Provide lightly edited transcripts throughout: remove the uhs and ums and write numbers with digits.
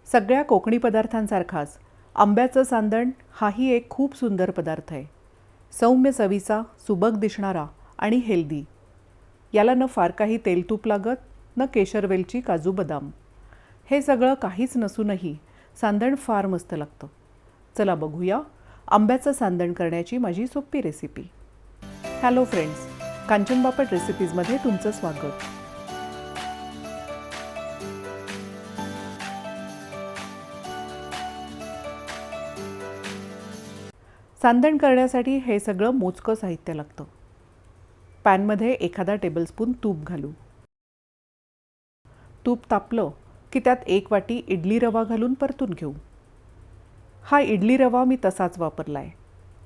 सगळ्या कोकणी पदार्थांसारखाच आंब्याचं सांदण हाही एक खूप सुंदर पदार्थ आहे. सौम्य चवीचा, सुबक दिसणारा आणि हेल्दी. याला न फार काही तेल तूप लागत, न केशर वेलची काजू बदाम. हे सगळं काहीच नसूनही सांदण फार मस्त लागतं. चला बघूया आंब्याचं सांदण करण्याची माझी सोपी recipe. Hello friends, Kanchan Bapat रेसिपीजमध्ये तुमचं स्वागत. सांदण करण्यासाठी हे सगळं मोजकं साहित्य लागतं. पॅनमध्ये एखादा टेबलस्पून तूप घालू. तूप तापलं की त्यात 1 वाटी इडली रवा घालून परतून घेऊ. हा इडली रवा मी तसाच वापरला आहे.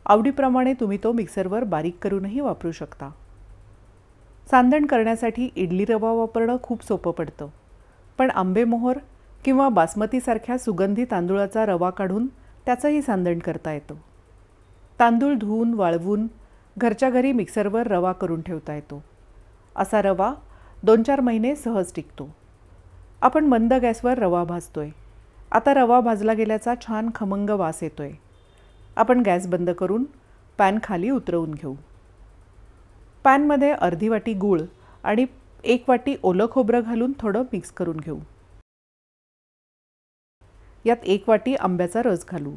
आवडीप्रमाणे तुम्ही तो मिक्सरवर बारीक करूनही वापरू शकता. सांदण करण्यासाठी इडली रवा वापरणं खूप सोपं पडतं, पण आंबेमोहर किंवा बासमतीसारख्या सुगंधी तांदूळाचा रवा काढून त्याचंही सांदण करता येतं. तांदूळ धुवून वाळवून घरच्या घरी मिक्सरवर रवा करून ठेवता येतो. असा रवा 2-4 महिने सहज टिकतो. आपण मंद गॅसवर रवा भाजतोय. आता रवा भाजला गेल्याचा छान खमंग वास येतोय. आपण गॅस बंद करून पॅन खाली उतरवून घेऊ. पॅनमध्ये अर्धी वाटी गूळ आणि 1 वाटी ओलं खोबरं घालून थोडं मिक्स करून घेऊ. यात 1 वाटी आंब्याचा रस घालू.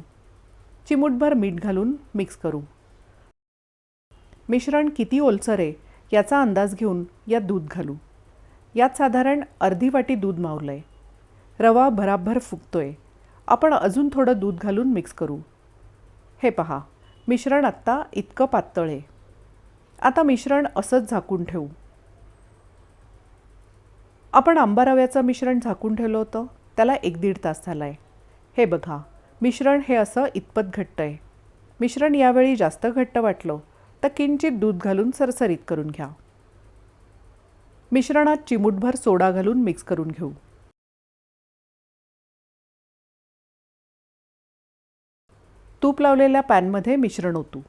चिमूटभर मीठ घालून मिक्स करू. मिश्रण किती ओलसर आहे याचा अंदाज घेऊन यात दूध घालू. यात साधारण अर्धी वाटी दूध मावलंय. रवा भराभर फुगतोय. आपण अजून थोडं दूध घालून मिक्स करू. हे पहा, मिश्रण आत्ता इतकं पातळ आहे. आता मिश्रण असंच झाकून ठेवू. आपण आंबा रव्याचं मिश्रण झाकून ठेवलं होतं, त्याला 1-1.5 तास झाला आहे. हे बघा, मिश्रण हे असं इतपत घट्ट आहे. मिश्रण यावेळी जास्त घट्ट वाटलं तर किंचित दूध घालून सरसरीत करून घ्या. मिश्रणात चिमूटभर सोडा घालून मिक्स करून घेऊ. तूप लावलेल्या पॅनमध्ये मिश्रण ओतू.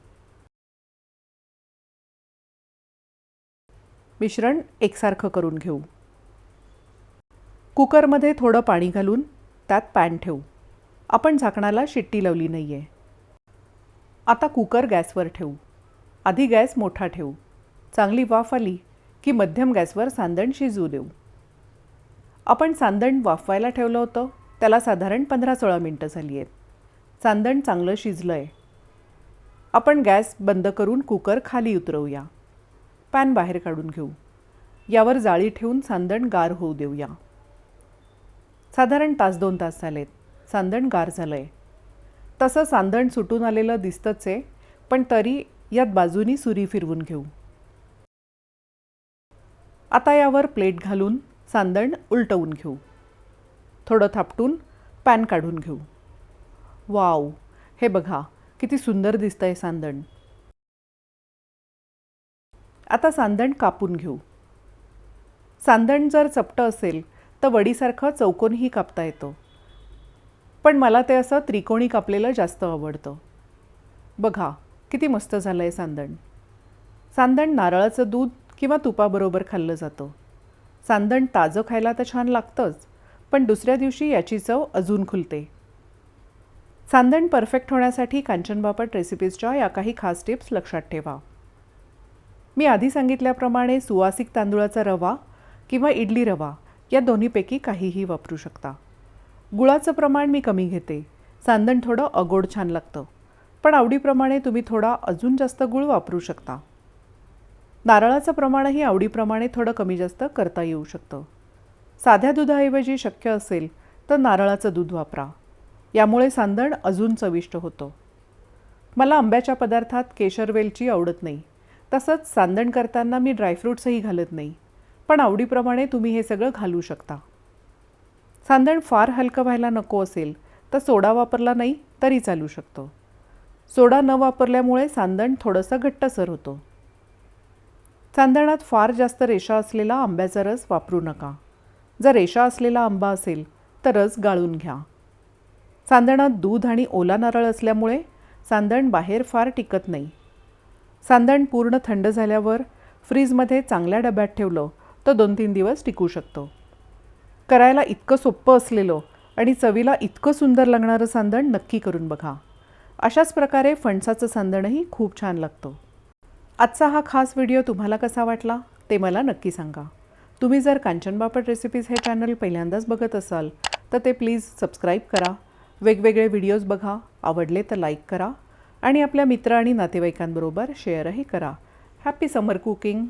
मिश्रण एकसारखं करून घेऊ. कुकरमध्ये थोडं पाणी घालून त्यात पॅन ठेवू. आपण झाकणाला शिट्टी लावली नाही आहे. आता कुकर गॅसवर ठेवू. आधी गॅस मोठा ठेवू. चांगली वाफ आली की मध्यम गॅसवर सांदण शिजवू देऊ. आपण सांदण वाफवायला ठेवलं होतं, त्याला साधारण 15-16 मिनटं झाली आहेत. सांदण चांगलं शिजलं आहे. आपण गॅस बंद करून कुकर खाली उतरवूया. पॅन बाहेर काढून घेऊ. यावर जाळी ठेवून सांदण गार होऊ देऊया. साधारण 1-2 तास झालेत. सांदण गार झालं आहे. तसं सांदण सुटून आलेलं दिसतंच आहे, पण तरी यात बाजूनी सुरी फिरवून घेऊ. आता यावर प्लेट घालून सांदण उलटवून घेऊ. थोडं थापटून पॅन काढून घेऊ. वाव, हे बघा किती सुंदर दिसतंय सांदण. आता सांदण कापून घेऊ. सांदण जर चपटं असेल तर वडीसारखं चौकोनही कापता येतं, पण मला ते असं त्रिकोणी कापलेलं जास्त आवडतं. बघा किती मस्त झालं आहे सांदण. सांदण नारळाचं दूध किंवा तुपाबरोबर खाल्लं जातं. सांदण ताजं खायला तर छान लागतंच, पण दुसऱ्या दिवशी याची चव अजून खुलते. सांदण परफेक्ट होण्यासाठी कांचन बापट रेसिपीजच्या या काही खास टिप्स लक्षात ठेवा. मी आधी सांगितल्याप्रमाणे सुवासिक तांदूळाचा रवा किंवा इडली रवा या दोन्हीपैकी काहीही वापरू शकता. गुळाचं प्रमाण मी कमी घेते. सांदण थोडं अगोड छान लागतं, पण आवडीप्रमाणे तुम्ही थोडा अजून जास्त गूळ वापरू शकता. नारळाचं प्रमाणही आवडीप्रमाणे थोडं कमी जास्त करता येऊ शकतं. साध्या दुधाऐवजी शक्य असेल तर नारळाचं दूध वापरा. यामुळे सांदण अजून चविष्ट होतं. मला आंब्याच्या पदार्थात केशर वेलची आवडत नाही. तसंच सांदण करताना मी ड्रायफ्रूट्सही घालत नाही, पण आवडीप्रमाणे तुम्ही हे सगळं घालू शकता. सांदण फार हलकं व्हायला नको असेल तर सोडा वापरला नाही तरी चालू शकतं. सोडा न वापरल्यामुळे सांदण थोडंसं घट्टसर होतं. सांदणात फार जास्त रेषा असलेला आंब्याचा रस वापरू नका. जर रेषा असलेला आंबा असेल तर रस गाळून घ्या. सांदणात दूध आणि ओला नारळ असल्यामुळे सांदण बाहेर फार टिकत नाही. सांदण पूर्ण थंड झाल्यावर फ्रीजमध्ये चांगल्या डब्यात ठेवलं तर 2-3 दिवस टिकू शकतं. करायला इतकं सोपं असलेलं आणि चवीला इतकं सुंदर लागणारं सांदण नक्की करून बघा. अशाच प्रकारे फणसाचं सांदणही खूप छान लागतं. आजचा हा खास व्हिडिओ तुम्हाला कसा वाटला ते मला नक्की सांगा. तुम्ही जर कांचन बापट रेसिपीज हे चॅनल पहिल्यांदाच बघत असाल तर ते प्लीज सबस्क्राईब करा. वेगवेगळे व्हिडिओज बघा, आवडले तर लाईक करा आणि आपल्या मित्र आणि नातेवाईकांबरोबर शेअरही करा. हॅपी समर कुकिंग.